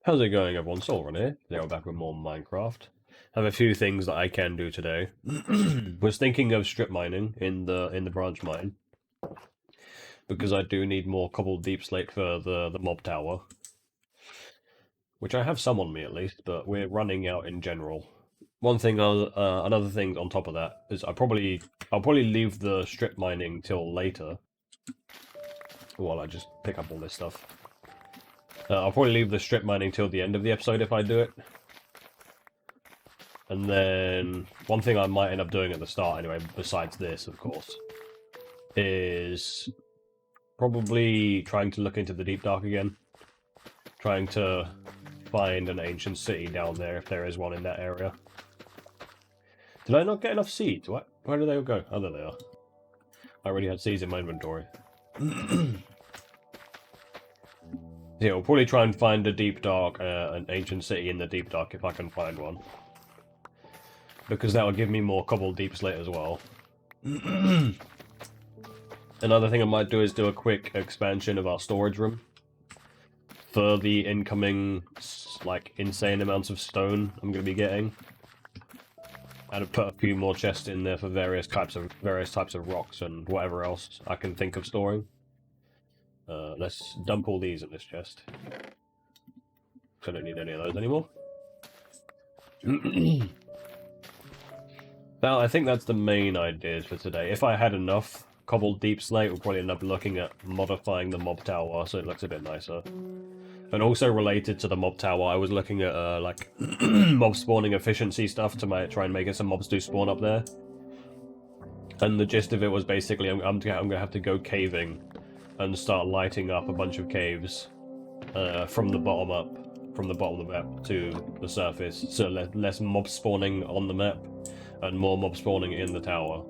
How's it going, everyone? SoulRunner here. Today we're back with more Minecraft. I have a few things that I can do today. Was thinking of strip mining in the branch mine because I do need more cobbled deep slate for the mob tower, which I have some on me at least, but we're running out in general. One thing, another thing on top of that is I'll probably leave the strip mining till later. While I just pick up all this stuff. I'll probably leave the strip mining till the end of the episode if I do it. And then, one thing I might end up doing at the start anyway, besides this, of course, is probably trying to look into the Deep Dark again. Trying to find an ancient city down there, if there is one in that area. Did I not get enough seeds? What? Where did they all go? Oh, there they are. I already had seeds in my inventory. Yeah, we'll probably try and find a Deep Dark, an ancient city in the Deep Dark if I can find one. Because that will give me more cobbled deep slate as well. Another thing I might do is do a quick expansion of our storage room. For the incoming, like, insane amounts of stone I'm going to be getting. And put a few more chests in there for various types of rocks and whatever else I can think of storing. Let's dump all these in this chest. I don't need any of those anymore. Now, I think that's the main ideas for today. If I had enough cobbled deep slate, we'll probably end up looking at modifying the mob tower so it looks a bit nicer. And also related to the mob tower, I was looking at like mob spawning efficiency stuff to try and make it so mobs do spawn up there. And the gist of it was basically I'm gonna have to go caving and start lighting up a bunch of caves from the bottom up, from the bottom of the map to the surface, so less mob spawning on the map and more mob spawning in the tower.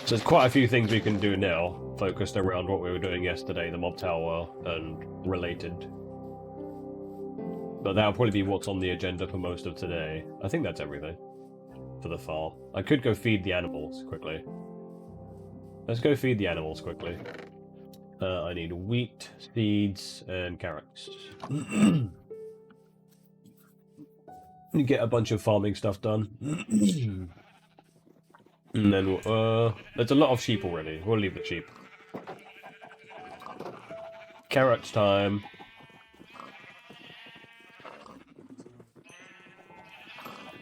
So there's quite a few things we can do now, focused around what we were doing yesterday, the mob tower and related. But that'll probably be what's on the agenda for most of today. I think that's everything for the farm. I could go feed the animals quickly. Let's go feed the animals quickly. I need wheat, seeds, and carrots. Get a bunch of farming stuff done. And then, there's a lot of sheep already. We'll leave the sheep. Carrots time.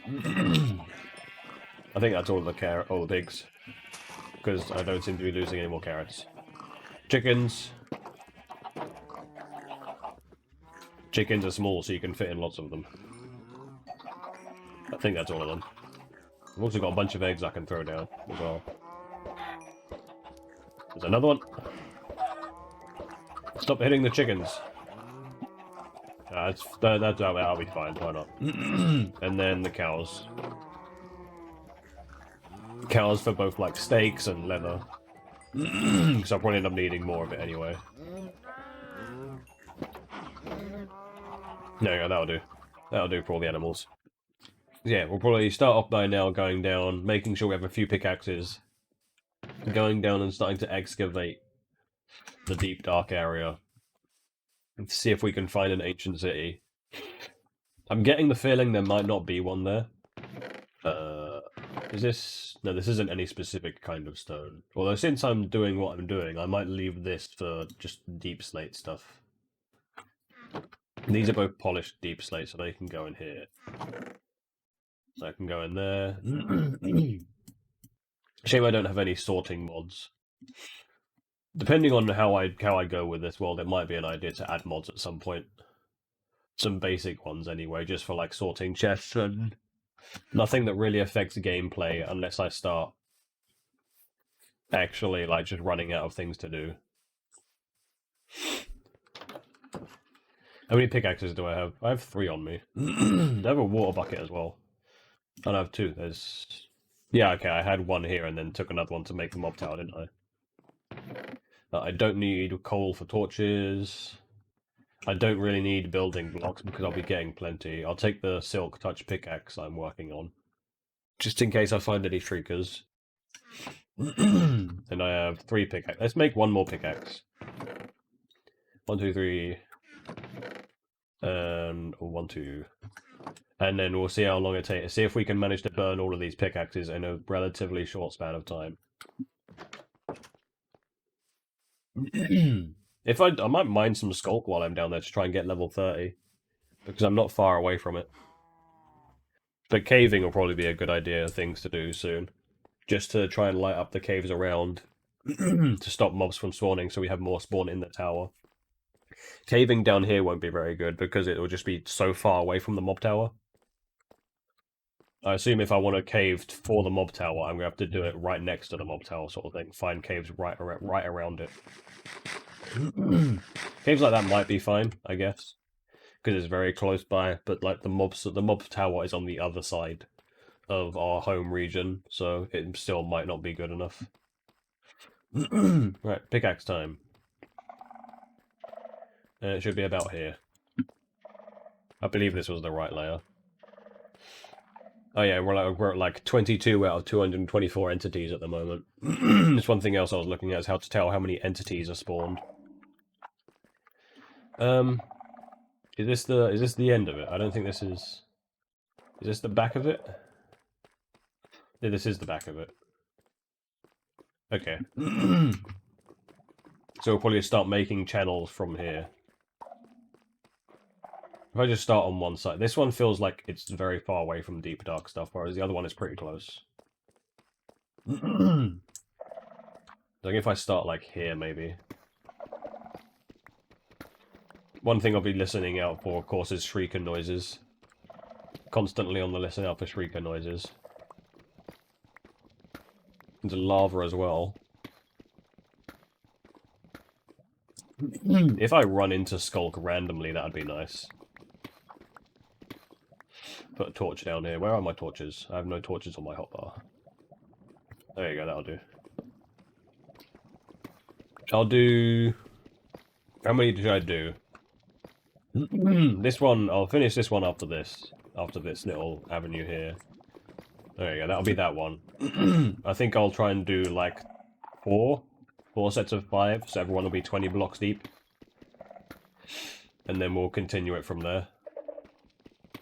I think that's all the pigs. Because I don't seem to be losing any more carrots. Chickens. Chickens are small, so you can fit in lots of them. I think that's all of them. I've also got a bunch of eggs I can throw down as well. There's another one. Stop hitting the chickens. That'll be fine, why not? And then the cows. Cows for both like steaks and leather. So I'll probably end up needing more of it anyway. There you go, that'll do. That'll do for all the animals. Yeah, we'll probably start off by now going down, making sure we have a few pickaxes. Going down and starting to excavate the deep dark area. And see if we can find an ancient city. I'm getting the feeling there might not be one there. Is this... No, this isn't any specific kind of stone. Although since I'm doing what I'm doing, I might leave this for just deep slate stuff. These are both polished deep slate, so they can go in here. So I can go in there. Shame I don't have any sorting mods. Depending on how I go with this world, it might be an idea to add mods at some point. Some basic ones anyway, just for like sorting chests and nothing that really affects gameplay unless I start actually like just running out of things to do. How many pickaxes do I have? I have 3 on me. I have a water bucket as well. And I have 2. There's... Yeah, okay, I had 1 here and then took another one to make the mob tower, didn't I? I don't need coal for torches. I don't really need building blocks because I'll be getting plenty. I'll take the silk touch pickaxe I'm working on. Just in case I find any shriekers. And I have 3 pickaxes. Let's make 1 more pickaxe. 1, 2, 3, And 1, 2. And then we'll see how long it takes. See if we can manage to burn all of these pickaxes in a relatively short span of time. If I might mine some skulk while I'm down there to try and get level 30. Because I'm not far away from it. But caving will probably be a good idea, things to do soon. Just to try and light up the caves around to stop mobs from spawning so we have more spawn in the tower. Caving down here won't be very good because it will just be so far away from the mob tower. I assume if I want to cave for the mob tower, I'm going to have to do it right next to the mob tower sort of thing. Find caves right around it. Caves like that might be fine, I guess. Because it's very close by, but like the mob tower is on the other side of our home region, so it still might not be good enough. Right, pickaxe time. And it should be about here. I believe this was the right layer. Oh yeah, we're at like 22 out of 224 entities at the moment. There's one thing else I was looking at is how to tell how many entities are spawned. Is this the end of it? I don't think this is. Is this the back of it? Yeah, this is the back of it. Okay. So we'll probably start making channels from here. If I just start on one side. This one feels like it's very far away from deep dark stuff, whereas the other one is pretty close. Like if I start like here, maybe. One thing I'll be listening out for, of course, is shrieker noises. Constantly on the listen out for shrieker noises. There's lava as well. If I run into Skulk randomly, that'd be nice. Put a torch down here. Where are my torches? I have no torches on my hotbar. There you go, that'll do. I'll do... How many did I do? This one, I'll finish this one after this. After this little avenue here. There you go, that'll be that one. I think I'll try and do like 4 sets of 5, so everyone will be 20 blocks deep. And then we'll continue it from there.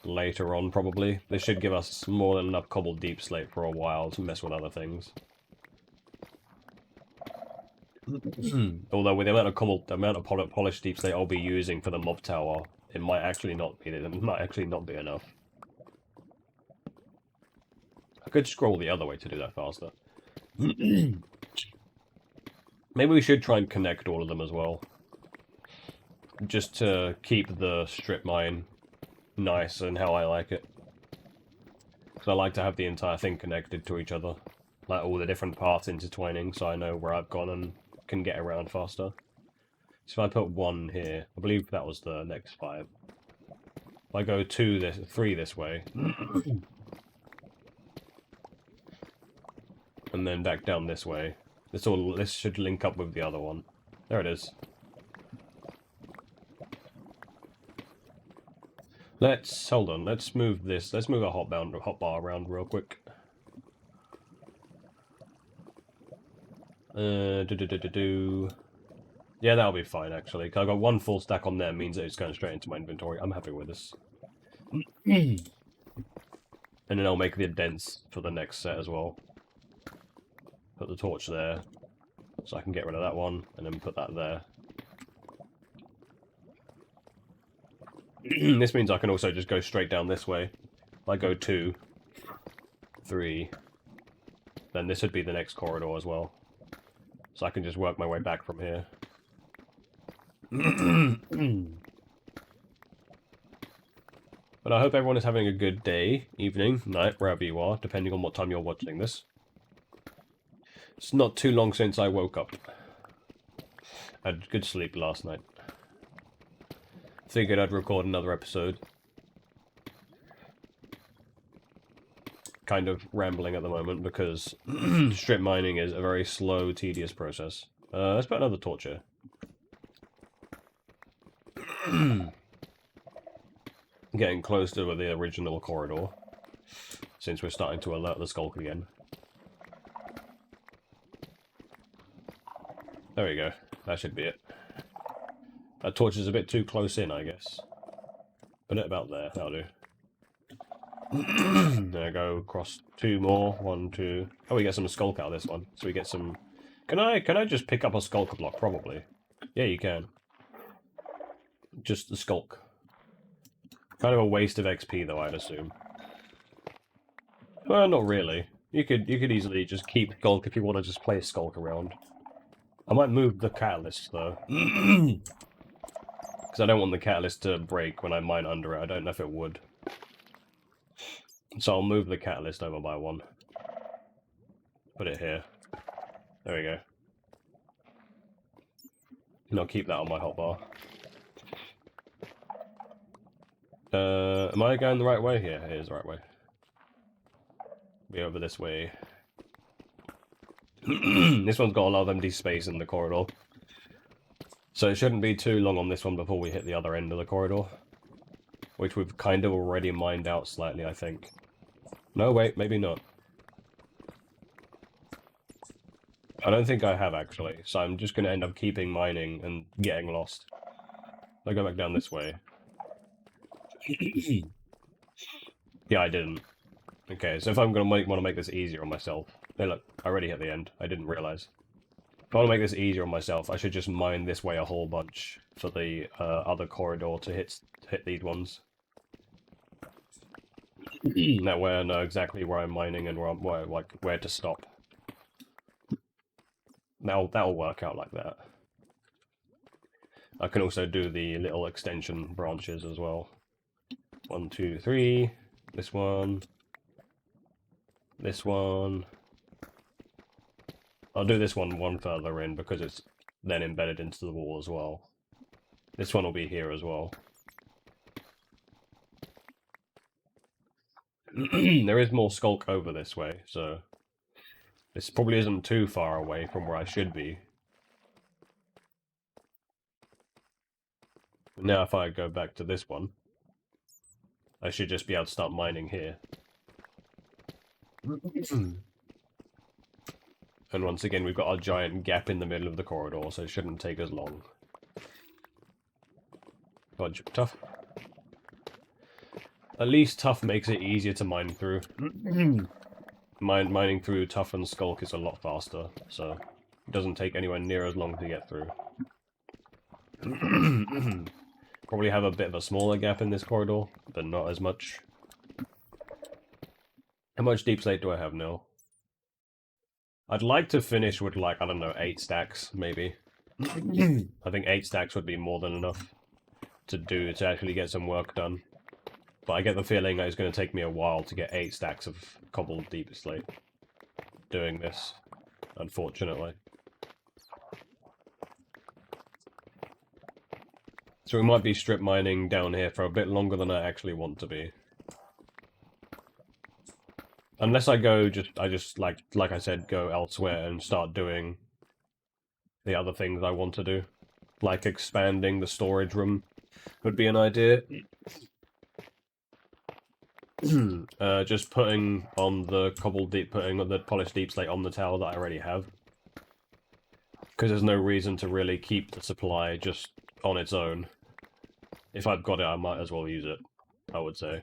Later on, probably. This should give us more than enough cobbled deep slate for a while to mess with other things. Although with the amount of polished deep slate I'll be using for the mob tower, it might actually not be enough. I could scroll the other way to do that faster. Maybe we should try and connect all of them as well. Just to keep the strip mine nice and how I like it. Because I like to have the entire thing connected to each other. Like all the different paths intertwining so I know where I've gone and can get around faster. So if I put 1 here, I believe that was the next 5. If I go 3 this way. And then back down this way. This should link up with the other one. There it is. Hold on, let's move this. Let's move our hotbar around real quick. Yeah, that'll be fine actually. Because I've got 1 full stack on there, means that it's going straight into my inventory. I'm happy with this. And then I'll make the indents for the next set as well. Put the torch there, so I can get rid of that one, and then put that there. This means I can also just go straight down this way. If I go 2, 3, then this would be the next corridor as well. So I can just work my way back from here. But I hope everyone is having a good day, evening, night, wherever you are, depending on what time you're watching this. It's not too long since I woke up. I had good sleep last night. Figured I'd record another episode. Kind of rambling at the moment because strip mining is a very slow, tedious process. Let's put another torch here. Getting close to the original corridor, since we're starting to alert the Skulk again. There we go. That should be it. That torch is a bit too close in, I guess. Put it about there, that'll do. There I go, across 2 more. 1, 2. Oh, we get some skulk out of this one. So we get some... Can I just pick up a skulk block? Probably. Yeah, you can. Just the skulk. Kind of a waste of XP, though, I'd assume. Well, not really. You could easily just keep skulk if you want to just play skulk around. I might move the catalyst, though. Because I don't want the catalyst to break when I mine under it. I don't know if it would. So I'll move the catalyst over by 1. Put it here. There we go. And I'll keep that on my hotbar. Am I going the right way here? It is the right way. Be over this way. This one's got a lot of empty space in the corridor. So it shouldn't be too long on this one before we hit the other end of the corridor. Which we've kind of already mined out slightly, I think. No, wait, maybe not. I don't think I have, actually. So I'm just going to end up keeping mining and getting lost. I'll go back down this way. Yeah, I didn't. Okay, so if I'm going to want to make this easier on myself... Hey, look, I already hit the end. I didn't realize. If I want to make this easier on myself, I should just mine this way a whole bunch for the other corridor to hit these ones. That way I know exactly where I'm mining and where to stop. That'll work out like that. I can also do the little extension branches as well. 1, 2, 3. This one. This one. I'll do this one further in because it's then embedded into the wall as well. This one will be here as well. There is more skulk over this way, so this probably isn't too far away from where I should be. Now if I go back to this one, I should just be able to start mining here. And once again, we've got our giant gap in the middle of the corridor, so it shouldn't take as long. Fudge, tough. At least tough makes it easier to mine through. Mining through tough and skulk is a lot faster, so it doesn't take anywhere near as long to get through. Probably have a bit of a smaller gap in this corridor, but not as much. How much deep slate do I have now? I'd like to finish with, like, I don't know, 8 stacks, maybe. I think 8 stacks would be more than enough to actually get some work done. But I get the feeling that it's going to take me a while to get 8 stacks of cobbled deep slate doing this, unfortunately. So we might be strip mining down here for a bit longer than I actually want to be. Unless I go like I said, go elsewhere and start doing the other things I want to do. Like expanding the storage room would be an idea. Just putting on the putting the polished deep slate on the tower that I already have. Because there's no reason to really keep the supply just on its own. If I've got it, I might as well use it, I would say.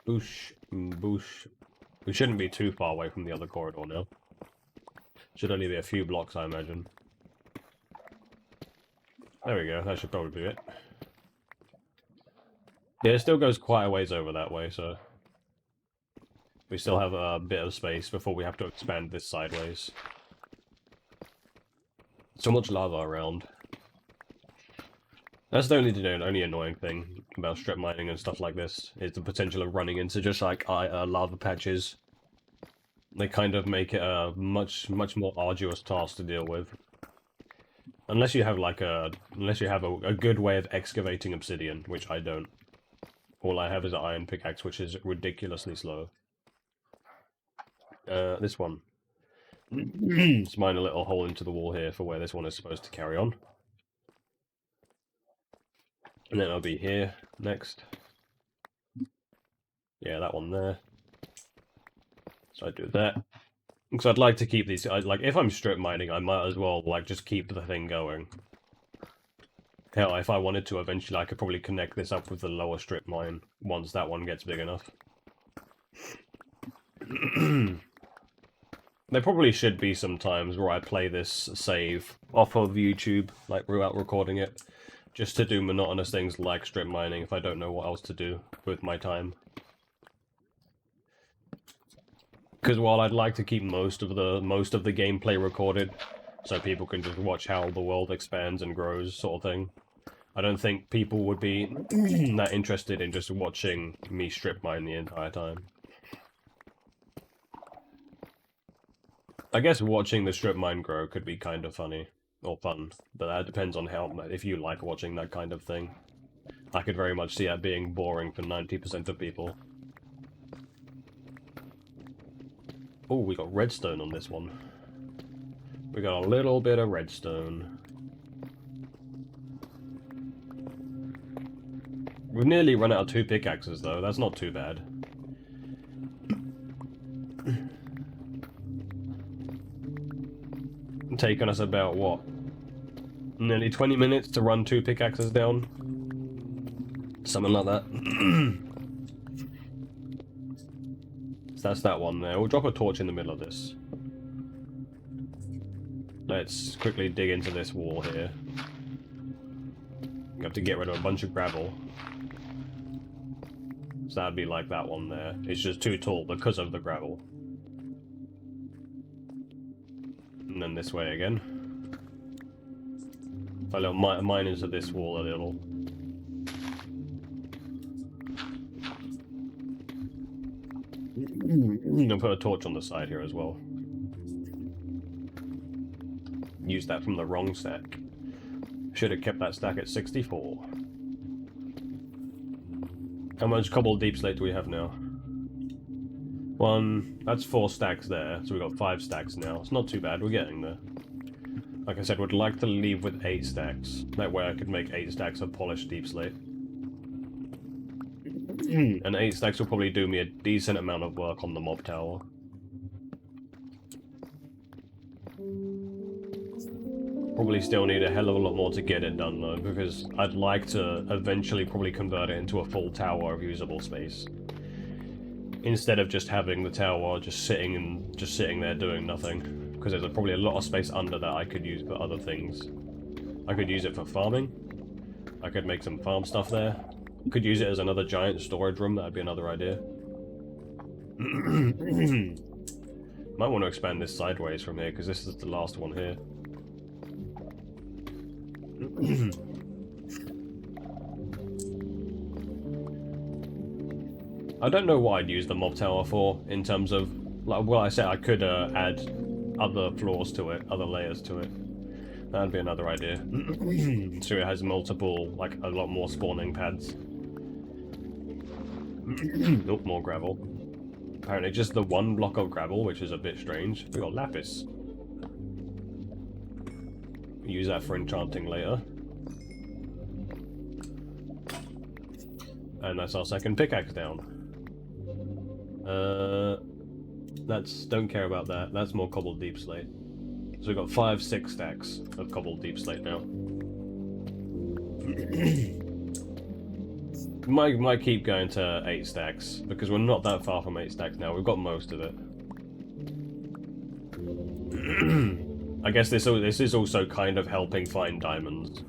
Boosh, boosh. We shouldn't be too far away from the other corridor now. Should only be a few blocks, I imagine. There we go, that should probably be it. Yeah, it still goes quite a ways over that way, so... we still have a bit of space before we have to expand this sideways. So much lava around. That's the only annoying thing about strip mining and stuff like this, is the potential of running into just like lava patches. They kind of make it a much more arduous task to deal with. Unless you have like a good way of excavating obsidian, which I don't. All I have is an iron pickaxe, which is ridiculously slow. This one. Let's mine a little hole into the wall here for where this one is supposed to carry on. And then I'll be here next. Yeah, that one there. So I do that. Because I'd like to keep these... like, if I'm strip mining, I might as well, like, just keep the thing going. Hell, if I wanted to, eventually I could probably connect this up with the lower strip mine once that one gets big enough. There probably should be some times where I play this save off of YouTube, like without recording it, just to do monotonous things like strip mining if I don't know what else to do with my time. Because while I'd like to keep most of the gameplay recorded, so people can just watch how the world expands and grows, sort of thing, I don't think people would be that interested in just watching me strip mine the entire time. I guess watching the strip mine grow could be kind of funny, or fun, but that depends on how, if you like watching that kind of thing. I could very much see that being boring for 90% of people. Oh, we got redstone on this one. We got a little bit of redstone. We've nearly run out of 2 pickaxes though, that's not too bad. Taken us about, what? Nearly 20 minutes to run 2 pickaxes down? Something like that. So that's that one there. We'll drop a torch in the middle of this. Let's quickly dig into this wall here. We have to get rid of a bunch of gravel. So that'd be like that one there. It's just too tall because of the gravel. And then this way again. A little mine into this wall a little. I'll put a torch on the side here as well. Use that from the wrong stack. Should have kept that stack at 64. How much cobble deep slate do we have now? 1, that's 4 stacks there, so we've got 5 stacks now. It's not too bad, we're getting there. Like I said, would like to leave with 8 stacks. That way I could make 8 stacks of polished deep slate. And 8 stacks will probably do me a decent amount of work on the mob tower. Probably still need a hell of a lot more to get it done though, because I'd like to eventually probably convert it into a full tower of usable space. Instead of just having the tower just sitting there doing nothing. Because there's probably a lot of space under that I could use for other things. I could use it for farming. I could make some farm stuff there. Could use it as another giant storage room, that'd be another idea. Might want to expand this sideways from here, because this is the last one here. I don't know what I'd use the mob tower for, in terms of, like, well, I said I could add other floors to it, other layers to it. That'd be another idea. So it has multiple, like, a lot more spawning pads. Nope, more gravel. Apparently just the 1 block of gravel, which is a bit strange. We got lapis. Use that for enchanting later. And that's our second pickaxe down. Don't care about that. That's more cobbled deep slate. So we've got 5, 6 stacks of cobbled deep slate now. Might keep going to 8 stacks, because we're not that far from 8 stacks now. We've got most of it. I guess this is also kind of helping find diamonds.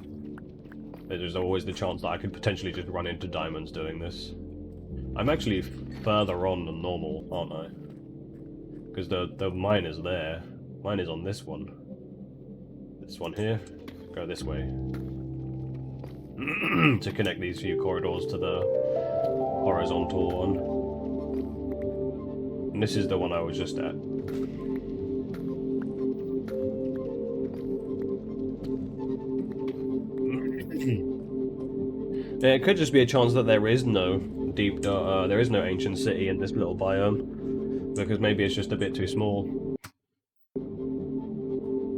There's always the chance that I could potentially just run into diamonds doing this. I'm actually further on than normal, aren't I? Because the mine is there. Mine is on this one. This one here. Go this way. To connect these few corridors to the horizontal one. And this is the one I was just at. It could just be a chance that there is no there is no ancient city in this little biome, because maybe it's just a bit too small.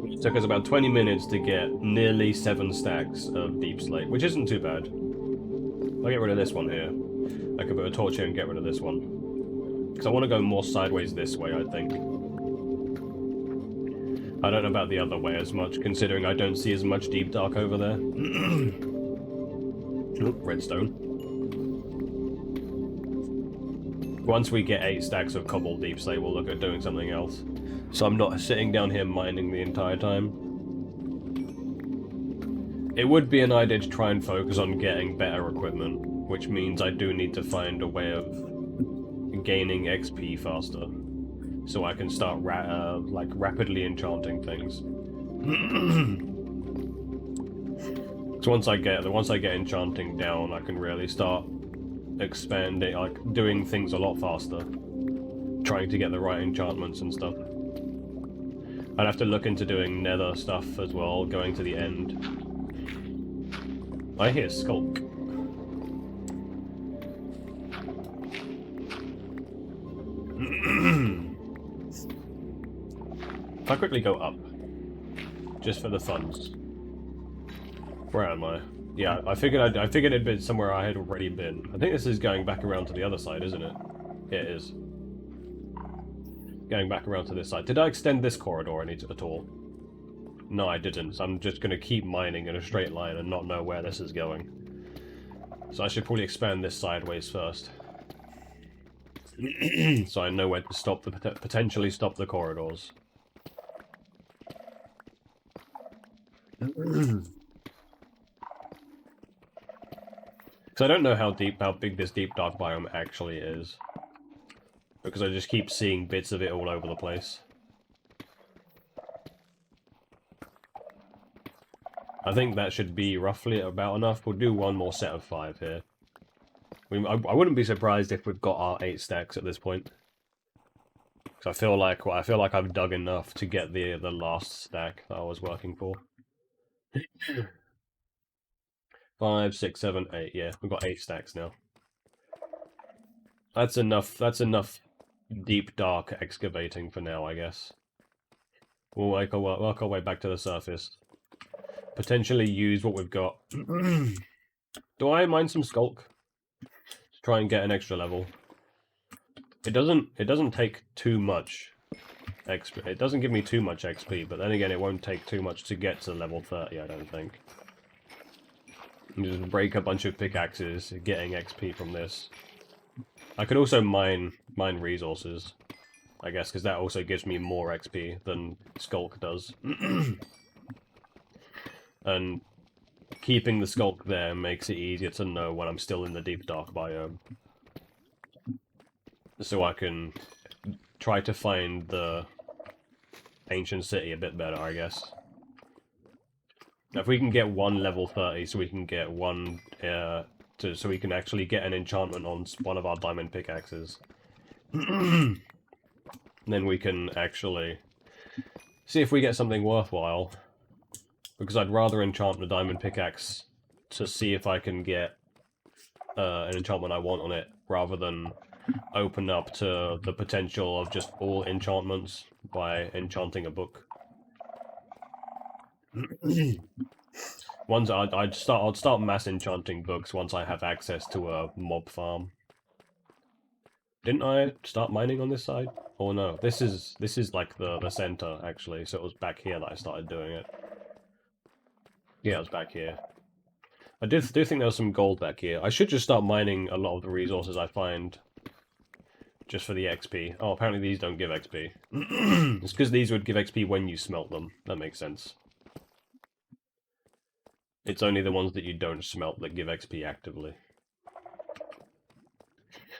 It took us about 20 minutes to get nearly 7 stacks of deep slate, which isn't too bad. I'll get rid of this one here. I can put a torch here and get rid of this one. Because I want to go more sideways this way, I think. I don't know about the other way as much, considering I don't see as much deep dark over there. Oh, redstone. Once we get 8 stacks of cobble deep slate, we'll look at doing something else. So I'm not sitting down here mining the entire time. It would be an idea to try and focus on getting better equipment, which means I do need to find a way of gaining XP faster, so I can start like rapidly enchanting things. So once I get enchanting down, I can really start expanding, like doing things a lot faster, trying to get the right enchantments and stuff. I'd have to look into doing nether stuff as well, going to the end. I hear Skulk. If I quickly go up, just for the funds. Where am I? Yeah, I figured it'd been somewhere I had already been. I think this is going back around to the other side, isn't it? Yeah, it is. Going back around to this side. Did I extend this corridor at all? No, I didn't. So I'm just going to keep mining in a straight line and not know where this is going. So I should probably expand this sideways first. So I know where to stop the potentially stop the corridors. Because I don't know how big this deep dark biome actually is. Because I just keep seeing bits of it all over the place. I think that should be roughly about enough. We'll do one more set of 5 here. I wouldn't be surprised if we've got our 8 stacks at this point. Because I feel like I've dug enough to get the last stack that I was working for. 5, 6, 7, 8. Yeah, we've got 8 stacks now. That's enough. That's enough deep dark excavating for now, I guess. We'll work our way back to the surface. Potentially use what we've got. Do I mine some Skulk? To try and get an extra level. It doesn't take too much XP. It doesn't give me too much XP, but then again, it won't take too much to get to level 30, I don't think. Just break a bunch of pickaxes, getting XP from this. I could also mine resources, I guess, because that also gives me more XP than Skulk does. And keeping the Skulk there makes it easier to know when I'm still in the deep dark biome. So I can try to find the ancient city a bit better, I guess. Now, if we can get one level 30, so we can get one, so we can actually get an enchantment on one of our diamond pickaxes, then we can actually see if we get something worthwhile. Because I'd rather enchant the diamond pickaxe to see if I can get an enchantment I want on it, rather than open up to the potential of just all enchantments by enchanting a book. I'd start mass enchanting books once I have access to a mob farm. Didn't I start mining on this side? Oh no, this is like the center actually, so it was back here that I started doing it. Yeah, it was back here. I do think there was some gold back here. I should just start mining a lot of the resources I find just for the XP. Oh, apparently these don't give XP. It's because these would give XP when you smelt them. That makes sense. It's only the ones that you don't smelt that give XP actively.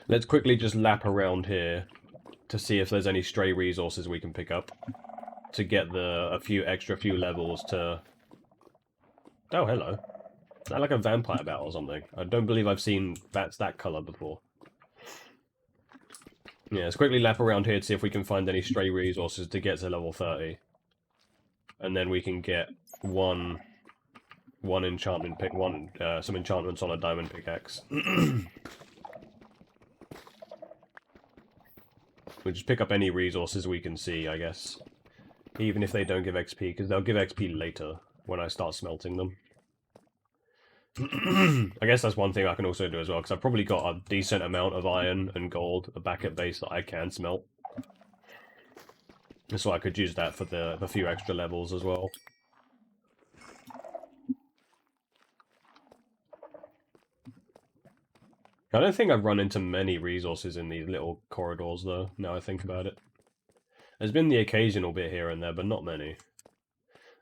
Let's quickly just lap around here to see if there's any stray resources we can pick up to get a few levels to... Oh, hello. Is that like a vampire bat or something? I don't believe I've seen bats that colour before. Yeah, let's quickly lap around here to see if we can find any stray resources to get to level 30. And then we can get some enchantments on a diamond pickaxe. We'll just pick up any resources we can see, I guess. Even if they don't give XP, because they'll give XP later when I start smelting them. I guess that's one thing I can also do as well, because I've probably got a decent amount of iron and gold back at base that I can smelt. So I could use that for the few extra levels as well. I don't think I've run into many resources in these little corridors, though, now I think about it. There's been the occasional bit here and there, but not many.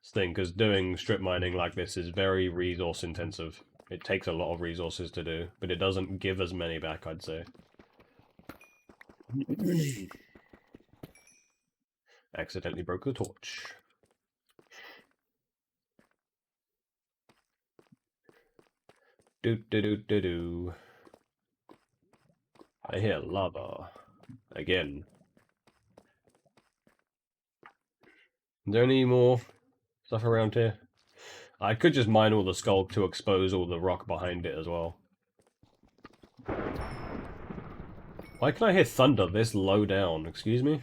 It's the thing, because doing strip mining like this is very resource intensive. It takes a lot of resources to do, but it doesn't give as many back, I'd say. Accidentally broke the torch. Do. I hear lava. Again. Is there any more stuff around here? I could just mine all the skull to expose all the rock behind it as well. Why can I hear thunder this low down? Excuse me?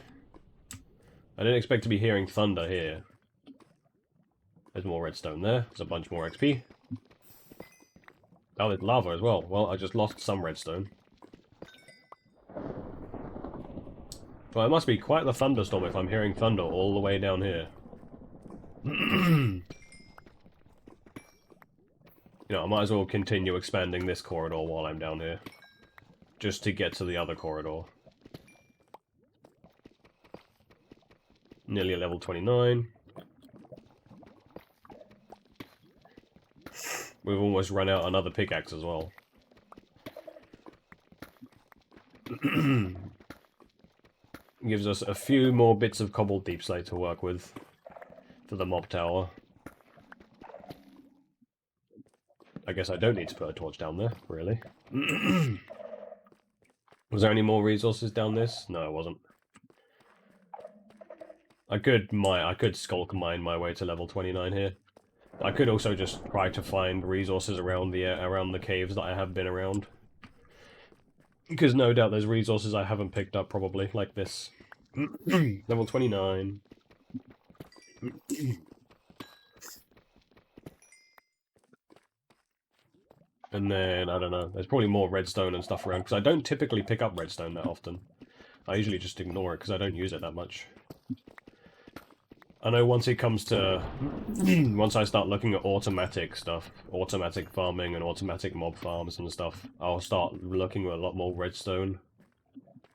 I didn't expect to be hearing thunder here. There's more redstone there. There's a bunch more XP. Oh, there's lava as well. Well, I just lost some redstone. Well, it must be quite the thunderstorm if I'm hearing thunder all the way down here. You know, I might as well continue expanding this corridor while I'm down here. Just to get to the other corridor. Nearly at level 29. We've almost run out another pickaxe as well. Gives us a few more bits of cobbled deep slate to work with for the mob tower. I guess I don't need to put a torch down there, really. Was there any more resources down this? No, it wasn't. I could skulk mine my way to level 29 here. I could also just try to find resources around the caves that I have been around. Because no doubt there's resources I haven't picked up, probably, like this. Level 29. And then, I don't know, there's probably more redstone and stuff around, because I don't typically pick up redstone that often. I usually just ignore it, because I don't use it that much. I know once it comes to... once I start looking at automatic stuff, automatic farming and automatic mob farms and stuff, I'll start looking at a lot more redstone.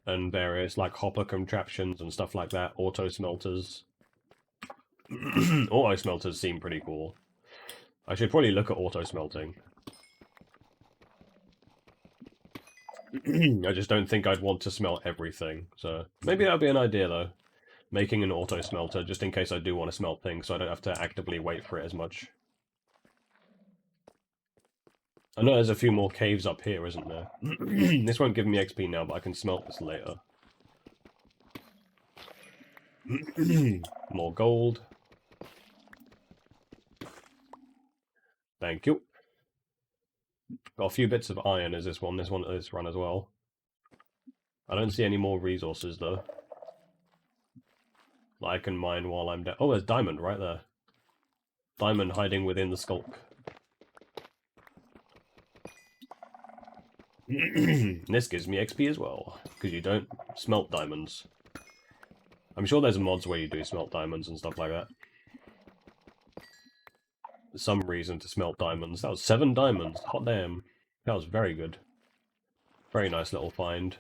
And various, like, hopper contraptions and stuff like that, auto smelters. Auto smelters seem pretty cool. I should probably look at auto smelting. I just don't think I'd want to smelt everything, so... Maybe that would be an idea, though. Making an auto smelter, just in case I do want to smelt things, so I don't have to actively wait for it as much. I know there's a few more caves up here, isn't there? This won't give me XP now, but I can smelt this later. More gold. Thank you. Got a few bits of iron as this run as well. I don't see any more resources though. That I can mine while I'm down. Oh, there's diamond right there. Diamond hiding within the skulk. This gives me XP as well, because you don't smelt diamonds. I'm sure there's mods where you do smelt diamonds and stuff like that. Some reason to smelt diamonds. That was 7 diamonds. Hot damn. That was very good. Very nice little find.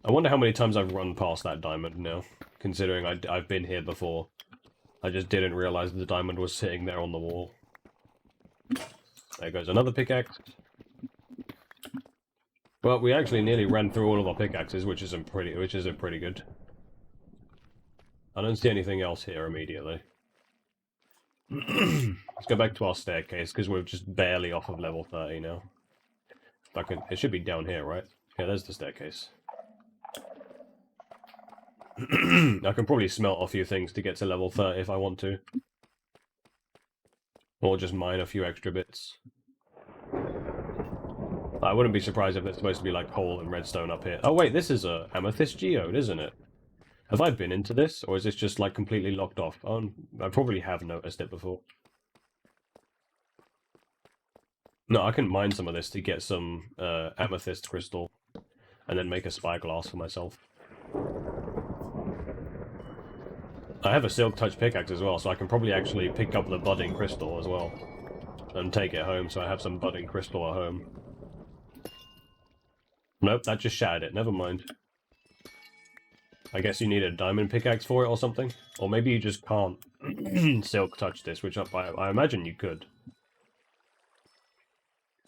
I wonder how many times I've run past that diamond now, considering I've been here before. I just didn't realize the diamond was sitting there on the wall. There goes another pickaxe. Well, we actually nearly ran through all of our pickaxes, which isn't pretty good. I don't see anything else here immediately. Let's go back to our staircase, because we're just barely off of level 30 now. It should be down here, right? Yeah, there's the staircase. I can probably smelt a few things to get to level 30 if I want to. Or just mine a few extra bits. I wouldn't be surprised if there's supposed to be like coal and redstone up here. Oh wait, this is a amethyst geode, isn't it? Have I been into this, or is this just like completely locked off? I probably have noticed it before. No, I can mine some of this to get some amethyst crystal, and then make a spyglass for myself. I have a silk touch pickaxe as well, so I can probably actually pick up the budding crystal as well. And take it home, so I have some budding crystal at home. Nope, that just shattered it. Never mind. I guess you need a diamond pickaxe for it or something? Or maybe you just can't silk touch this, which I imagine you could.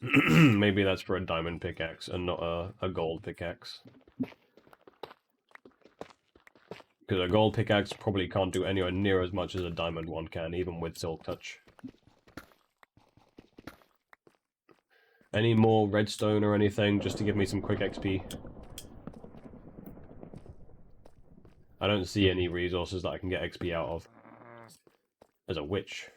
Maybe that's for a diamond pickaxe and not a gold pickaxe. Because a gold pickaxe probably can't do anywhere near as much as a diamond one can, even with silk touch. Any more redstone or anything, just to give me some quick XP? I don't see any resources that I can get XP out of. There's a witch.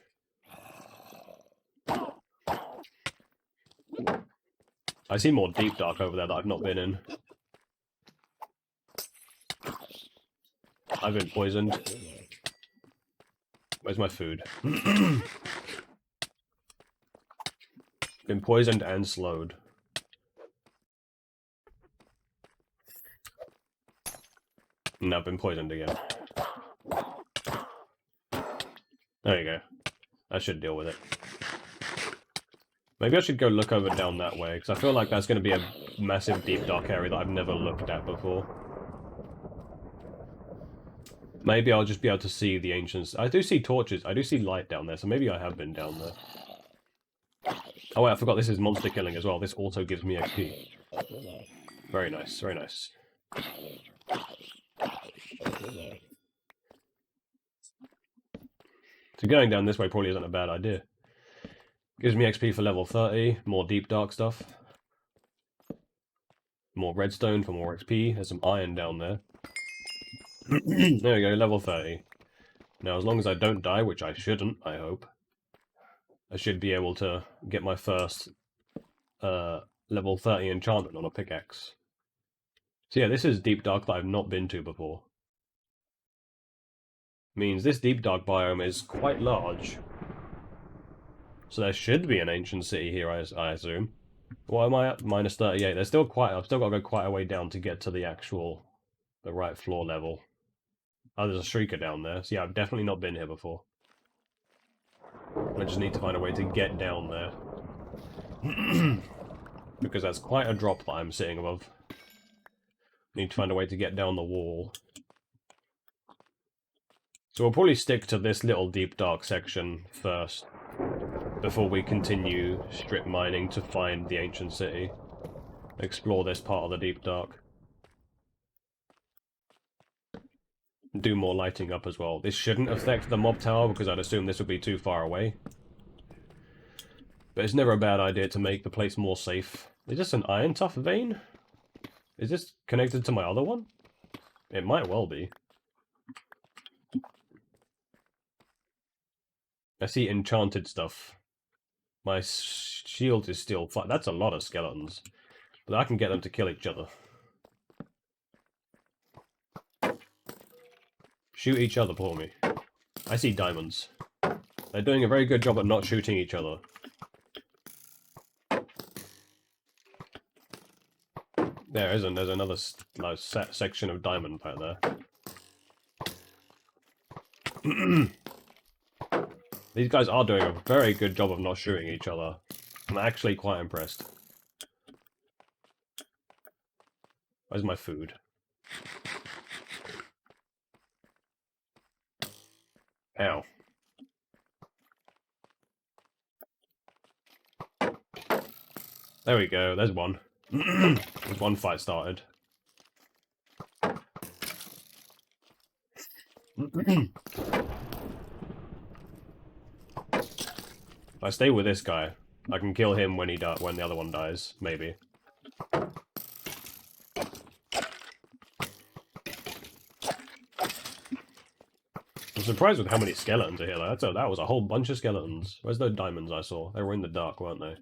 I see more deep dark over there that I've not been in. I've been poisoned. Where's my food? Been poisoned and slowed. And I've been poisoned again. There you go. I should deal with it. Maybe I should go look over down that way, because I feel like that's going to be a massive deep dark area that I've never looked at before. Maybe I'll just be able to see the ancients. I do see torches. I do see light down there, so maybe I have been down there. Oh wait, I forgot this is monster killing as well. This also gives me XP. Very nice, very nice. So going down this way probably isn't a bad idea. Gives me XP for level 30, more deep dark stuff. More redstone for more XP. There's some iron down there. There we go, level 30. Now, as long as I don't die, which I shouldn't, I hope, I should be able to get my first level 30 enchantment on a pickaxe. So yeah, this is deep dark that I've not been to before. Means this deep dark biome is quite large. So there should be an ancient city here, I assume. Why am I at? Minus 38. There's still quite. I've still got to go quite a way down to get to the right floor level. Oh, there's a shrieker down there. So yeah, I've definitely not been here before. I just need to find a way to get down there. Because that's quite a drop that I'm sitting above. Need to find a way to get down the wall. So we'll probably stick to this little deep dark section first, before we continue strip mining to find the ancient city. Explore this part of the deep dark. Do more lighting up as well. This shouldn't affect the mob tower, because I'd assume this would be too far away. But it's never a bad idea to make the place more safe. Is this an iron tough vein? Is this connected to my other one? It might well be. I see enchanted stuff. My shield is still fine. That's a lot of skeletons. But I can get them to kill each other. Shoot each other for me. I see diamonds. They're doing a very good job at not shooting each other. There isn't. There's another section of diamond right there. These guys are doing a very good job of not shooting each other. I'm actually quite impressed. Where's my food? Ow. There we go, there's one. There's one fight started. If I stay with this guy, I can kill him when when the other one dies, maybe. I'm surprised with how many skeletons are here. That was a whole bunch of skeletons. Where's those diamonds I saw? They were in the dark, weren't they?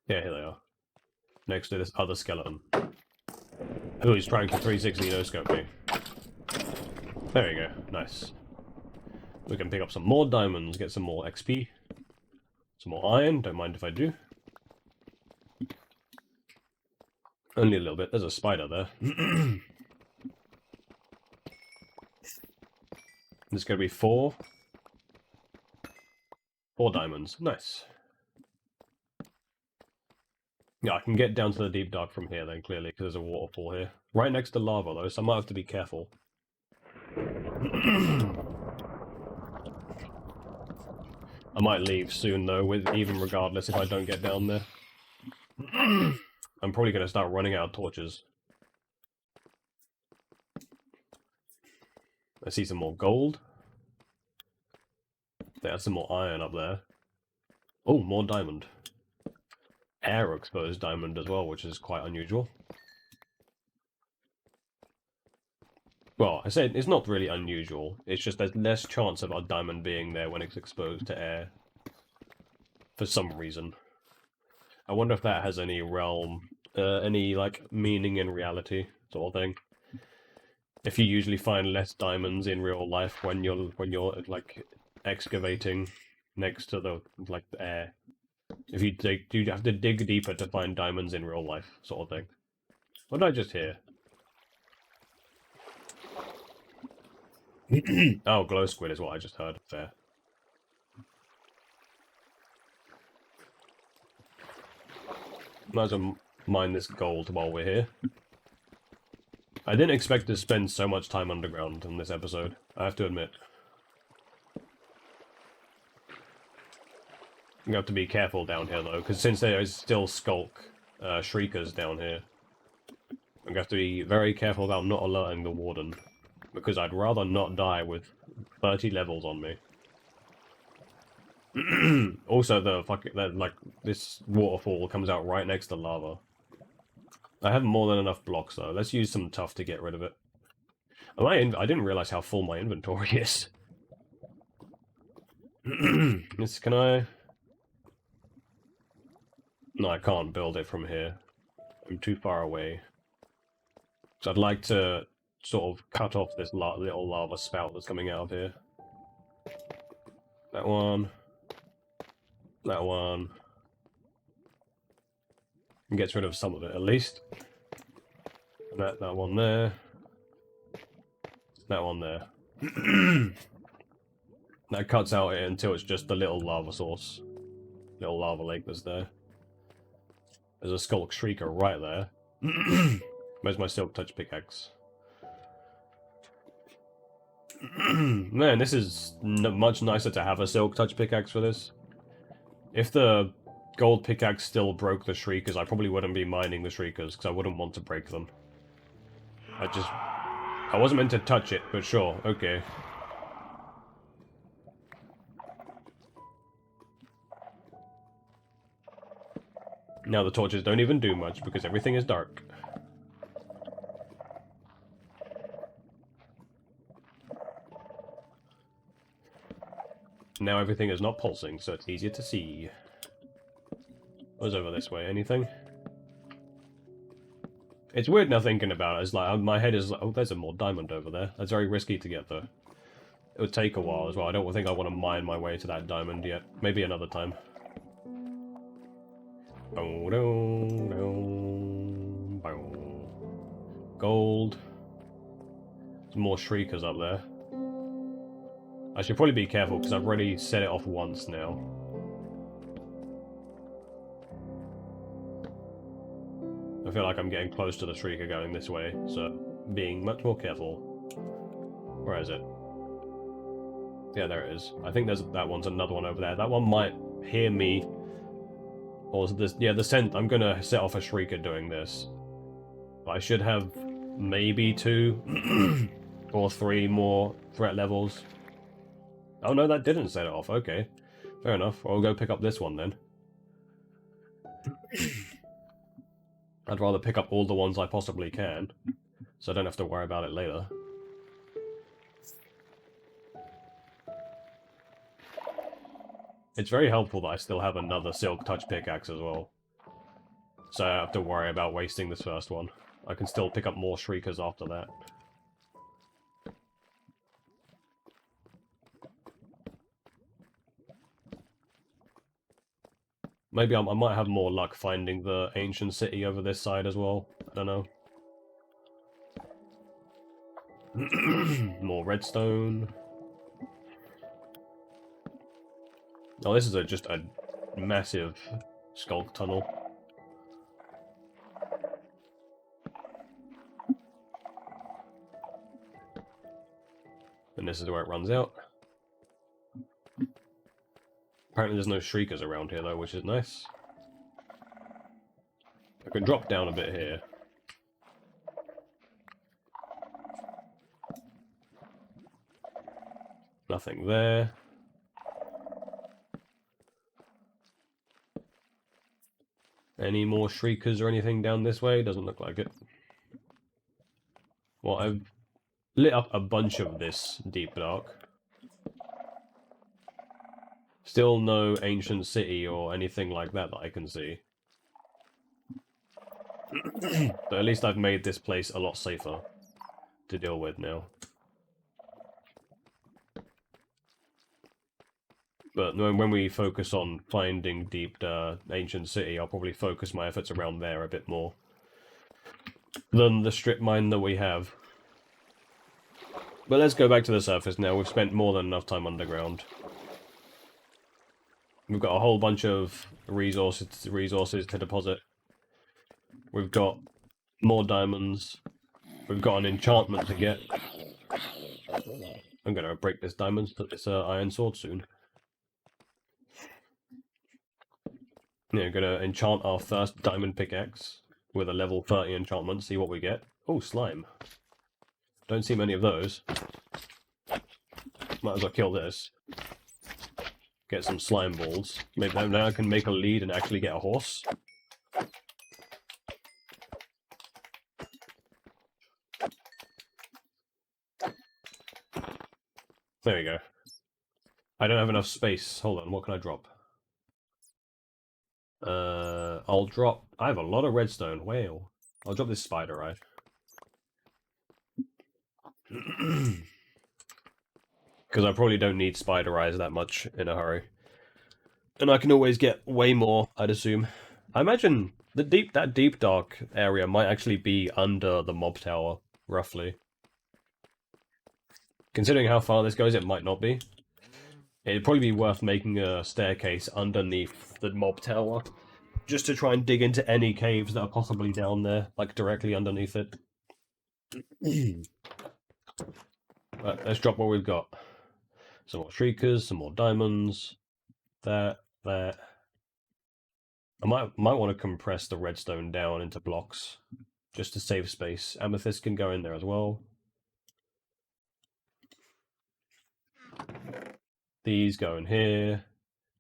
Yeah, here they are. Next to this other skeleton. Oh, he's trying to 360 no-scope me. There you go. Nice. We can pick up some more diamonds, get some more XP. Some more iron, don't mind if I do. Only a little bit. There's a spider there. There's going to be 4. 4 diamonds. Nice. Yeah, I can get down to the deep dark from here then, clearly, because there's a waterfall here. Right next to lava, though, so I might have to be careful. I might leave soon, though, even regardless if I don't get down there. I'm probably going to start running out of torches. I see some more gold. There's some more iron up there. Oh, more diamond. Air exposed diamond as well, which is quite unusual. Well, I said it's not really unusual. It's just there's less chance of a diamond being there when it's exposed to air. For some reason. I wonder if that has any realm, any, like, meaning in reality, sort of thing. If you usually find less diamonds in real life when you're like, excavating next to the, like, the air. If you dig, you have to dig deeper to find diamonds in real life, sort of thing. What did I just hear? Oh, glow squid is what I just heard. Fair. Might as well mine this gold while we're here. I didn't expect to spend so much time underground in this episode, I have to admit. You have to be careful down here, though, because since there is still skulk shriekers down here, I'm going to have to be very careful about not alerting the warden, because I'd rather not die with 30 levels on me. Also, this waterfall comes out right next to lava. I have more than enough blocks, though. Let's use some tuff to get rid of it. I didn't realize how full my inventory is. Can I... No, I can't build it from here. I'm too far away. So I'd like to sort of cut off this little lava spout that's coming out of here. That one. That one. And gets rid of some of it, at least. And that one there. That one there. That cuts out it until it's just the little lava source. Little lava lake that's there. There's a skulk shrieker right there. Where's my silk touch pickaxe? Man, this is much nicer to have a silk touch pickaxe for this. If the gold pickaxe still broke the shriekers, I probably wouldn't be mining the shriekers, because I wouldn't want to break them. I wasn't meant to touch it, but sure, okay. Now the torches don't even do much, because everything is dark. Now everything is not pulsing, so it's easier to see. What's over this way? Anything? It's weird now thinking about it. It's like, my head is like, oh, there's a more diamond over there. That's very risky to get, though. It would take a while as well. I don't think I want to mine my way to that diamond yet. Maybe another time. Gold. There's more shriekers up there. I should probably be careful, because I've already set it off once now. I feel like I'm getting close to the shrieker going this way, so being much more careful. Where is it? Yeah, there it is. I think that one's another one over there. That one might hear me. Or this, yeah, the scent. I'm gonna set off a shrieker doing this. I should have maybe 2 or 3 more threat levels. Oh no, that didn't set it off. Okay, fair enough. I'll go pick up this one then. I'd rather pick up all the ones I possibly can, so I don't have to worry about it later. It's very helpful that I still have another silk touch pickaxe as well. So I don't have to worry about wasting this first one. I can still pick up more shriekers after that. Maybe I might have more luck finding the ancient city over this side as well. I don't know. More redstone. Oh, this is just a massive skulk tunnel. And this is where it runs out. Apparently there's no shriekers around here though, which is nice. I can drop down a bit here. Nothing there. Any more shriekers or anything down this way? Doesn't look like it. Well, I've lit up a bunch of this deep dark. Still no ancient city or anything like that that I can see. But at least I've made this place a lot safer to deal with now. But when we focus on finding deep ancient city, I'll probably focus my efforts around there a bit more than the strip mine that we have. But let's go back to the surface now. We've spent more than enough time underground. We've got a whole bunch of resources to deposit. We've got more diamonds. We've got an enchantment to get. I'm going to break this iron sword soon. Yeah, going to enchant our first diamond pickaxe with a level 30 enchantment, see what we get. Oh, slime. Don't see many of those. Might as well kill this. Get some slime balls. Maybe now I can make a lead and actually get a horse. There we go. I don't have enough space. Hold on, what can I drop? I'll drop... I have a lot of redstone. Wow. I'll drop this spider eye. Because I probably don't need spider eyes that much in a hurry. And I can always get way more, I'd assume. I imagine that deep dark area might actually be under the mob tower, roughly. Considering how far this goes, it might not be. It'd probably be worth making a staircase underneath the mob tower, just to try and dig into any caves that are possibly down there, like directly underneath it. Right, let's drop what we've got. Some more shriekers, some more diamonds. That. I might want to compress the redstone down into blocks, just to save space. Amethyst can go in there as well. These go in here.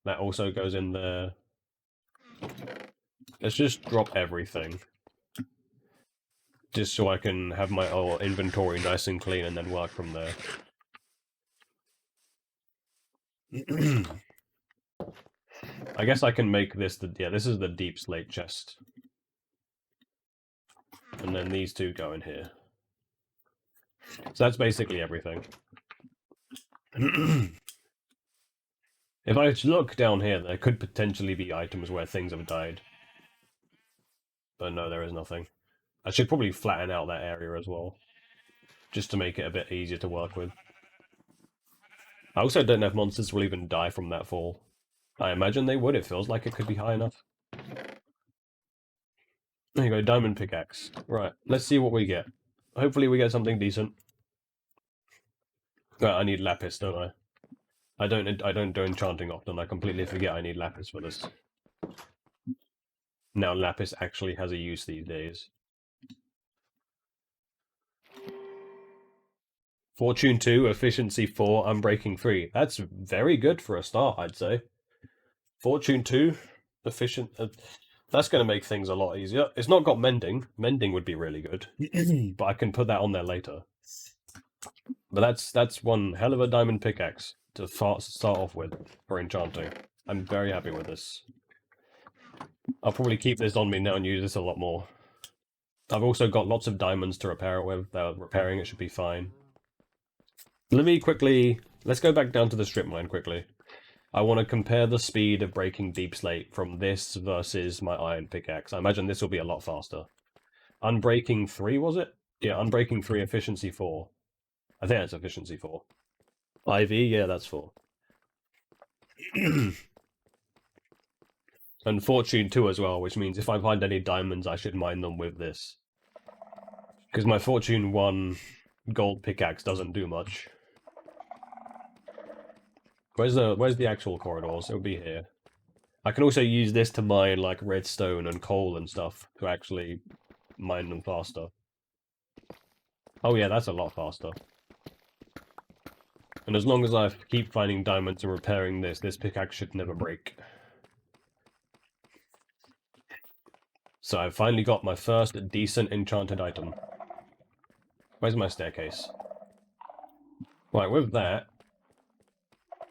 That also goes in there. Let's just drop everything. Just so I can have my inventory nice and clean and then work from there. I guess I can make this this is the deep slate chest. And then these two go in here. So that's basically everything. If I look down here, there could potentially be items where things have died. But no, there is nothing. I should probably flatten out that area as well, just to make it a bit easier to work with. I also don't know if monsters will even die from that fall. I imagine they would. It feels like it could be high enough. There you go, diamond pickaxe. Right, let's see what we get. Hopefully we get something decent. I need lapis, don't I? I don't do enchanting often. I completely forget I need lapis for this. Now lapis actually has a use these days. Fortune 2, efficiency 4, unbreaking 3. That's very good for a start, I'd say. Fortune 2, efficient... that's going to make things a lot easier. It's not got mending. Mending would be really good. But I can put that on there later. But that's one hell of a diamond pickaxe to start off with for enchanting. I'm very happy with this. I'll probably keep this on me now and use this a lot more. I've also got lots of diamonds to repair it with. Repairing it should be fine. Let's go back down to the strip mine quickly. I want to compare the speed of breaking deep slate from this versus my iron pickaxe. I imagine this will be a lot faster. Unbreaking 3, was it? Yeah, unbreaking 3, efficiency 4. I think that's efficiency 4. IV, yeah, that's 4. And fortune 2 as well, which means if I find any diamonds, I should mine them with this. Because my fortune 1 gold pickaxe doesn't do much. Where's the actual corridors? It'll be here. I can also use this to mine like redstone and coal and stuff to actually mine them faster. Oh yeah, that's a lot faster. And as long as I keep finding diamonds and repairing this pickaxe should never break. So I've finally got my first decent enchanted item. Where's my staircase? Right, with that,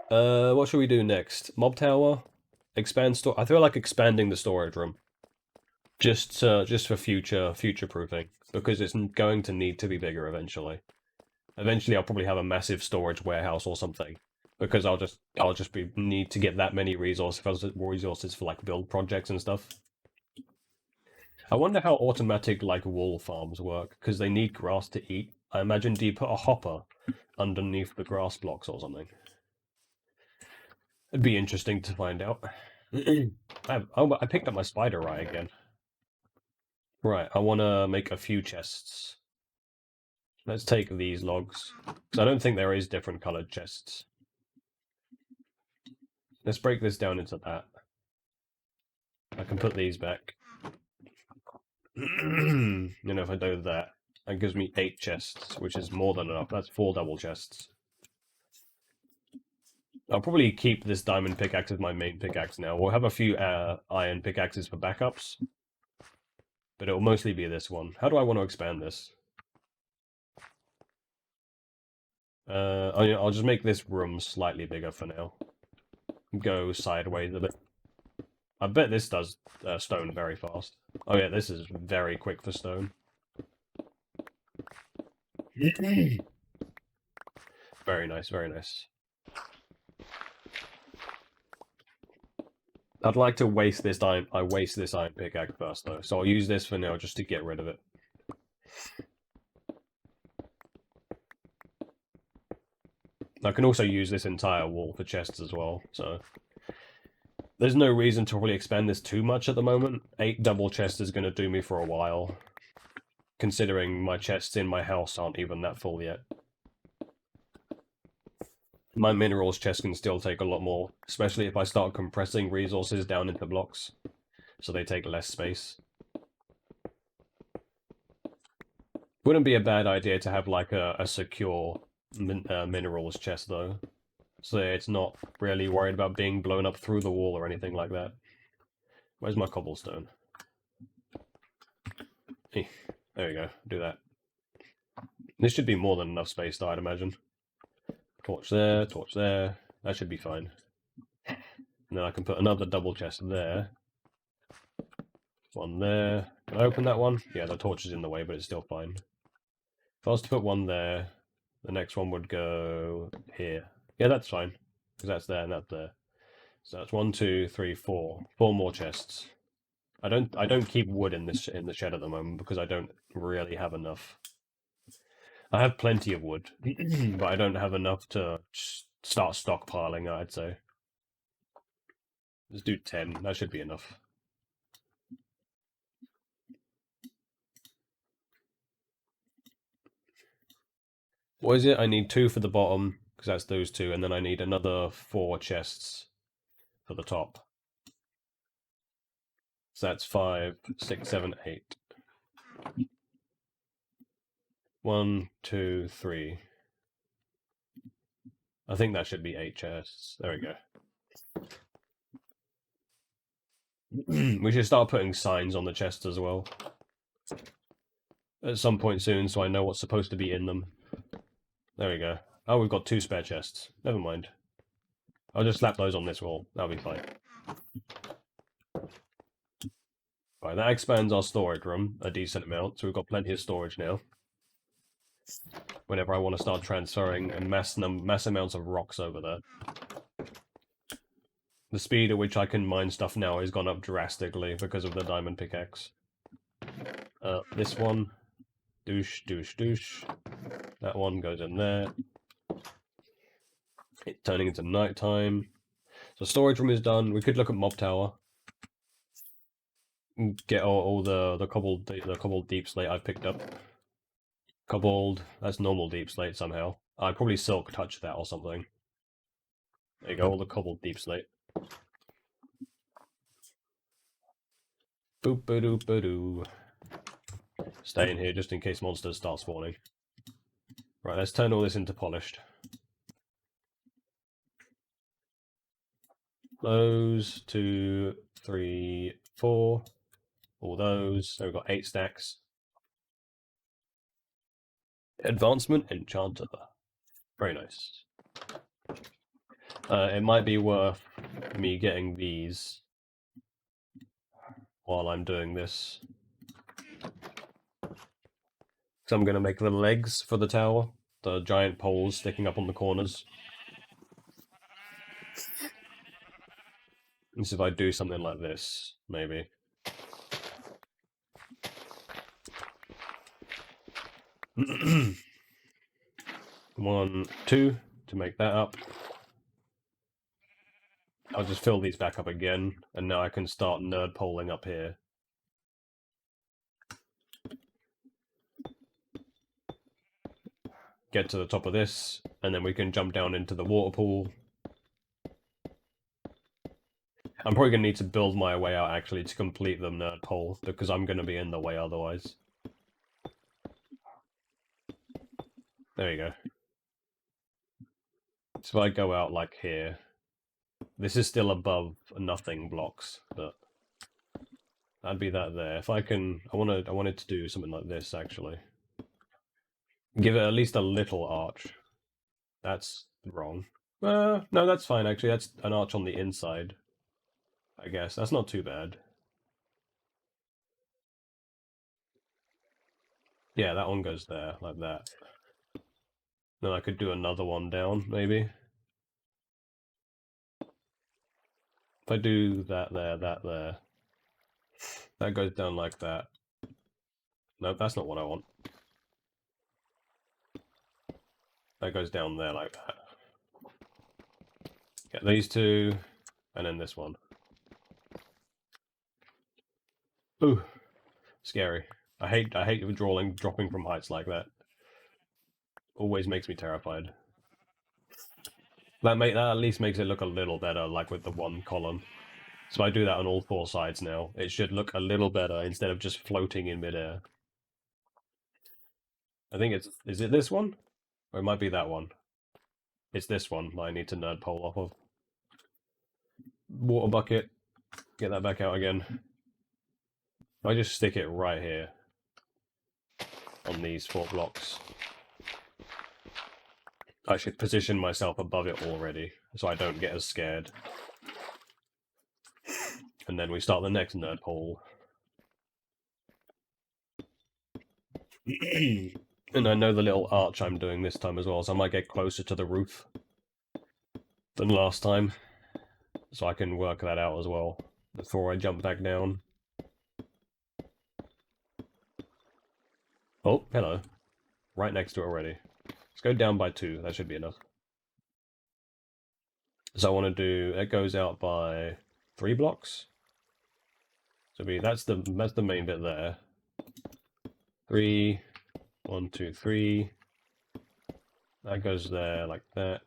what should we do next? Mob tower? Expand store? I feel like expanding the storage room. Just for future proofing. Because it's going to need to be bigger eventually. Eventually I'll probably have a massive storage warehouse or something. Because I'll just need to get that many resources for like build projects and stuff. I wonder how automatic like wool farms work, because they need grass to eat. I imagine, do you put a hopper underneath the grass blocks or something? It'd be interesting to find out. I picked up my spider eye again. Right, I want to make a few chests. Let's take these logs, because I don't think there is different colored chests. Let's break this down into that. I can put these back. You know, if I do that, that gives me 8 chests, which is more than enough. That's 4 double chests. I'll probably keep this diamond pickaxe as my main pickaxe now. We'll have a few iron pickaxes for backups, but it'll mostly be this one. How do I want to expand this? I'll just make this room slightly bigger for now. Go sideways a bit. I bet this does stone very fast. Oh yeah, this is very quick for stone. Very nice, very nice. I'd like to waste this iron. I waste this iron pickaxe first though, so I'll use this for now just to get rid of it. I can also use this entire wall for chests as well, so there's no reason to really expand this too much at the moment. 8 double chests is going to do me for a while, considering my chests in my house aren't even that full yet. My minerals chest can still take a lot more, especially if I start compressing resources down into blocks, so they take less space. Wouldn't be a bad idea to have like a secure minerals chest though, so it's not really worried about being blown up through the wall or anything like that. Where's my cobblestone? There we go, do that. This should be more than enough space though, I'd imagine. Torch there, that should be fine. And then I can put another double chest there. One there. Can I open that one? Yeah, the torch is in the way, but it's still fine. If I was to put one there, the next one would go here. Yeah, that's fine, because that's there and that's there. So that's 1, 2, 3, 4. 4 more chests. I don't keep wood in the shed at the moment because I don't really have enough. I have plenty of wood, but I don't have enough to start stockpiling, I'd say. Let's do 10. That should be enough. What is it? I need 2 for the bottom, because that's those 2, and then I need another 4 chests for the top. So that's 5, 6, 7, 8. 1, 2, 3. I think that should be 8 chests. There we go. We should start putting signs on the chests as well. At some point soon, so I know what's supposed to be in them. There we go. Oh, we've got 2 spare chests. Never mind. I'll just slap those on this wall. That'll be fine. Right, that expands our storage room a decent amount, so we've got plenty of storage now. Whenever I want to start transferring mass amounts of rocks over there. The speed at which I can mine stuff now has gone up drastically because of the diamond pickaxe. This one. Douche, douche, douche. That one goes in there. It's turning into nighttime. So The storage room is done. We could look at Mob Tower. Get all the cobbled deep slate I've picked up. Cobbled, that's normal deep slate somehow. I'd probably silk touch that or something. There you go, all the cobbled deep slate. Boop ba doo ba doo. Stay in here just in case monsters start spawning. Right, let's turn all this into polished. Those, 2, 3, 4. All those. So we've got 8 stacks. Advancement Enchanter. Very nice. It might be worth me getting these while I'm doing this. So I'm going to make the legs for the tower. The giant poles sticking up on the corners. And so if I do something like this, maybe. 1, 2 to make that up. I'll just fill these back up again, and now I can start nerd poling up here. Get to the top of this, and then we can jump down into the water pool. I'm probably going to need to build my way out, actually, to complete the nerd pole, because I'm going to be in the way otherwise. There you go. So if I go out like here, this is still above nothing blocks, but that'd be that there. If I can, I wanted to do something like this, actually. Give it at least a little arch. That's wrong. No, that's fine, actually. That's an arch on the inside, I guess. That's not too bad. Yeah, that one goes there, like that. Then I could do another one down, maybe. If I do that there, that goes down like that. Nope, that's not what I want. That goes down there like that. Get these two, and then this one. Ooh, scary. I hate dropping from heights like that. Always makes me terrified. That at least makes it look a little better, like with the one column. So I do that on all 4 sides now. It should look a little better instead of just floating in midair. I think is it this one? Or it might be that one. It's this one that I need to nerd pole off of. Water bucket. Get that back out again. I just stick it right here. On these 4 blocks. I should position myself above it already, so I don't get as scared. And then we start the next nerd pole. And I know the little arch I'm doing this time as well, so I might get closer to the roof than last time. So I can work that out as well before I jump back down. Oh, hello. Right next to it already. Let's go down by 2, that should be enough. So I want to do, it goes out by 3 blocks. So that's the main bit there. 3, 1, 2, 3. That goes there like that.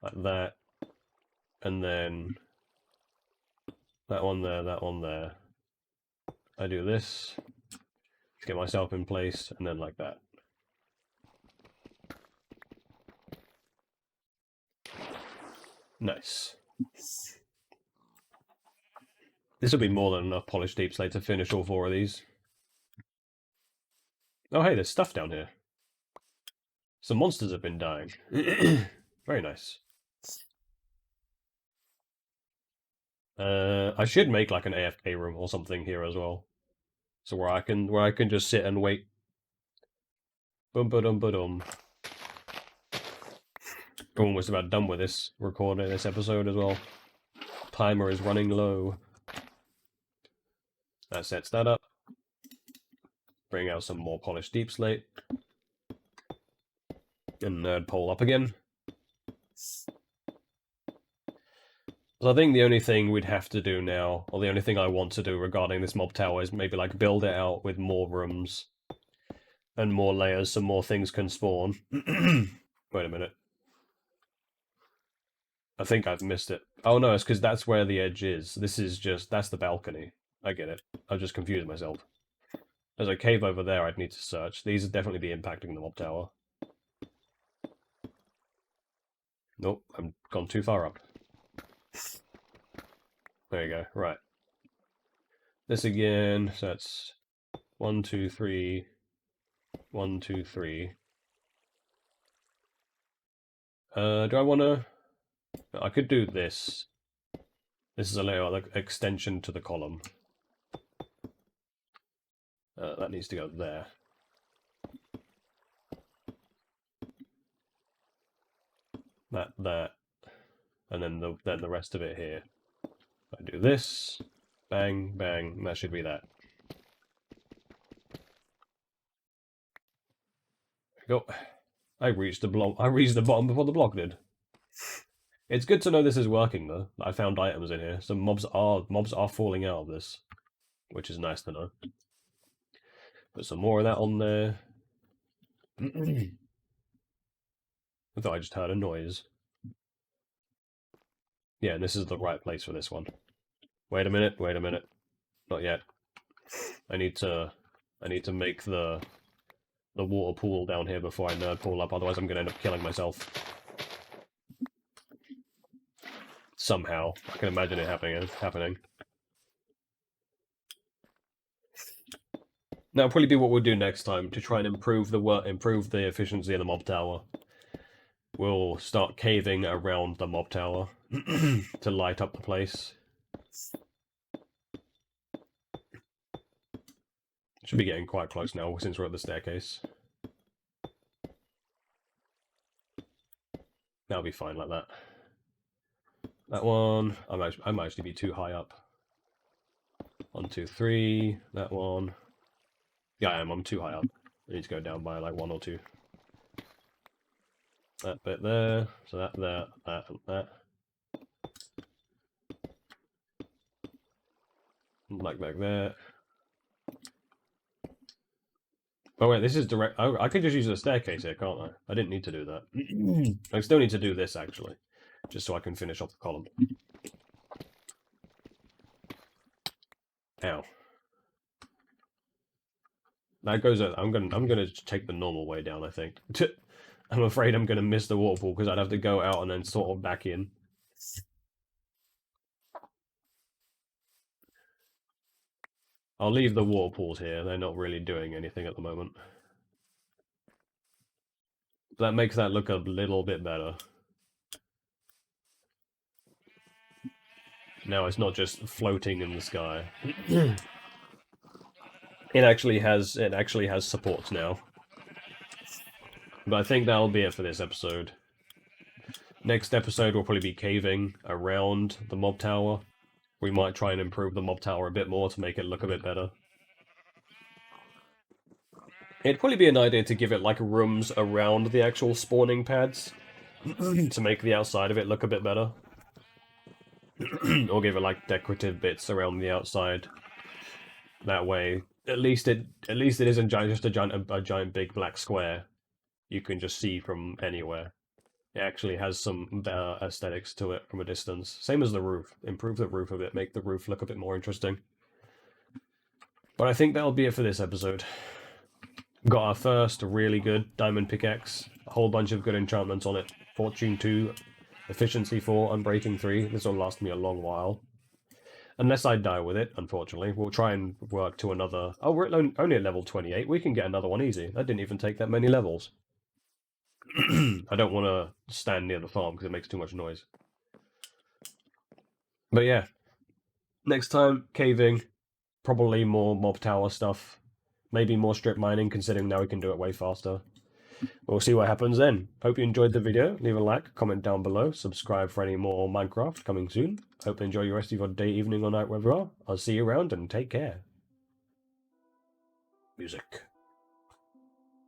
Like that. And then that one there, that one there. I do this to get myself in place, and then like that. Nice. This will be more than enough polished deep slate to finish all 4 of these. Oh hey, there's stuff down here. Some monsters have been dying. Very nice. I should make like an AFK room or something here as well. So where I can just sit and wait. Boom ba dum ba dum. We're almost about done with this recording this episode as well. Timer is running low. That sets that up. Bring out some more polished deep slate. And nerd pole up again. So I think the only thing we'd have to do now, or the only thing I want to do regarding this mob tower is maybe like build it out with more rooms and more layers so more things can spawn. Wait a minute. I think I've missed it. Oh no, it's because that's where the edge is. This is just, that's the balcony. I get it. I've just confused myself. There's a cave over there I'd need to search. These would definitely be impacting the mob tower. Nope, I've gone too far up. There you go, right. This again, so that's 1, 2, 3, 1, 2, 3. Do I want to... I could do this. This is a little like, extension to the column. That needs to go there. That, and then the rest of it here. I do this, bang, bang, that should be that. There we go. I reached the block. I reached the bottom before the block did. It's good to know this is working though. I found items in here. Some mobs are falling out of this, which is nice to know. Put some more of that on there. I thought I just heard a noise. Yeah, and this is the right place for this one. Wait a minute, wait a minute. Not yet. I need to make the water pool down here before I nerd pool up, otherwise I'm gonna end up killing myself. Somehow. I can imagine it happening. That'll probably be what we'll do next time to try and improve the efficiency of the mob tower. We'll start caving around the mob tower to light up the place. Should be getting quite close now since we're at the staircase. That'll be fine like that. That one, I might actually be too high up. 1, 2, 3. That one. Yeah, I am. I'm too high up. I need to go down by like 1 or 2. That bit there. So that, and that. Like back there. Oh wait, this is direct. Oh, I could just use the staircase here, can't I? I didn't need to do that. I still need to do this actually, just so I can finish off the column. Ow. That goes. I'm gonna take the normal way down. I think. I'm afraid I'm gonna miss the waterfall because I'd have to go out and then sort of back in. I'll leave the water pools here. They're not really doing anything at the moment. That makes that look a little bit better. Now it's not just floating in the sky. It actually has supports now. But I think that'll be it for this episode. Next episode will probably be caving around the mob tower. We might try and improve the mob tower a bit more to make it look a bit better. It'd probably be an idea to give it like rooms around the actual spawning pads to make the outside of it look a bit better. Or give it like decorative bits around the outside. That way, at least it isn't just a giant big black square you can just see from anywhere. It actually has some aesthetics to it from a distance. Same as the roof. Improve the roof a bit, make the roof look a bit more interesting. But I think that'll be it for this episode. Got our first really good diamond pickaxe. A whole bunch of good enchantments on it. Fortune 2, Efficiency 4, Unbreaking 3. This will last me a long while. Unless I die with it, unfortunately. We'll try and work to another... Oh, we're only at level 28. We can get another one easy. That didn't even take that many levels. I don't want to stand near the farm because it makes too much noise. But yeah. Next time, caving. Probably more mob tower stuff. Maybe more strip mining, considering now we can do it way faster. We'll see what happens then. Hope you enjoyed the video. Leave a like, comment down below, subscribe for any more Minecraft coming soon. Hope you enjoy the rest of your day, evening, or night, wherever you are. I'll see you around and take care. Music.